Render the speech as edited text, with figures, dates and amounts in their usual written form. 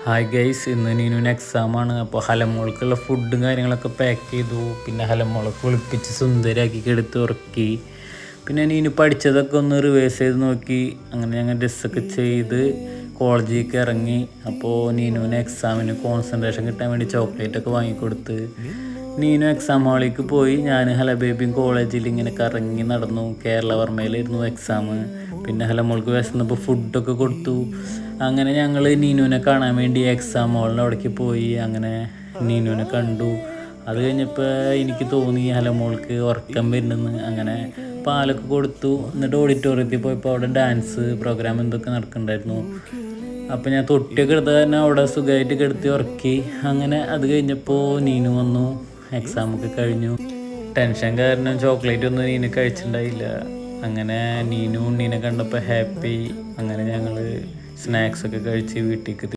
Hi guys, ഇന്ന് നീനുവിന് എക്സാമാണ്. അപ്പോൾ ഹലമോൾക്കുള്ള ഫുഡും കാര്യങ്ങളൊക്കെ പാക്ക് ചെയ്തു. പിന്നെ ഹലമോളെ കുളിപ്പിച്ച് സുന്ദരിയാക്കി എടുത്ത് ഉറക്കി. പിന്നെ നീനു പഠിച്ചതൊക്കെ ഒന്ന് റിവേഴ്സ് ചെയ്ത് നോക്കി. അങ്ങനെ ഞങ്ങൾ ഡ്രസ്സൊക്കെ ചെയ്ത് കോളേജിലേക്ക് ഇറങ്ങി. അപ്പോൾ നീനുവിന് എക്സാമിന് കോൺസെൻട്രേഷൻ കിട്ടാൻ വേണ്ടി ചോക്ലേറ്റൊക്കെ വാങ്ങിക്കൊടുത്ത് നീനു എക്സാം ഹാളിലേക്ക് പോയി. ഞാൻ ഹലബേബിയും കോളേജിൽ ഇങ്ങനെ കറങ്ങി നടന്നു. കേരളവർമ്മയിലായിരുന്നു എക്സാം. പിന്നെ ഹലമോൾക്ക് വിശന്നപ്പോൾ ഫുഡൊക്കെ കൊടുത്തു. അങ്ങനെ ഞങ്ങൾ നീനുവിനെ കാണാൻ വേണ്ടി എക്സാം ഹാളിൻ്റെ അവിടേക്ക് പോയി. അങ്ങനെ നീനുവിനെ കണ്ടു. അത് കഴിഞ്ഞപ്പോൾ എനിക്ക് തോന്നി ഹലമോൾക്ക് ഉറക്കം വരുന്നെന്ന്. അങ്ങനെ പാലൊക്കെ കൊടുത്തു. എന്നിട്ട് ഓഡിറ്റോറിയത്തിൽ പോയപ്പോൾ അവിടെ ഡാൻസ് പ്രോഗ്രാം എന്തൊക്കെ നടക്കുന്നുണ്ടായിരുന്നു. അപ്പോൾ ഞാൻ തൊട്ടിയൊക്കെ എടുത്ത തന്നെ അവിടെ സുഖമായിട്ട് കിടത്തി ഉറക്കി. അങ്ങനെ അത് കഴിഞ്ഞപ്പോൾ നീനു വന്നു. എക്സാമൊക്കെ കഴിഞ്ഞു. ടെൻഷൻ കാരണം ചോക്ലേറ്റ് ഒന്നും നീനു കഴിച്ചിട്ടുണ്ടായില്ല. അങ്ങനെ നീനു ഉണ്ണീനെ കണ്ടപ്പോൾ ഹാപ്പി. അങ്ങനെ ഞങ്ങൾ സ്നാക്സൊക്കെ കഴിച്ച് വീട്ടിലേക്ക്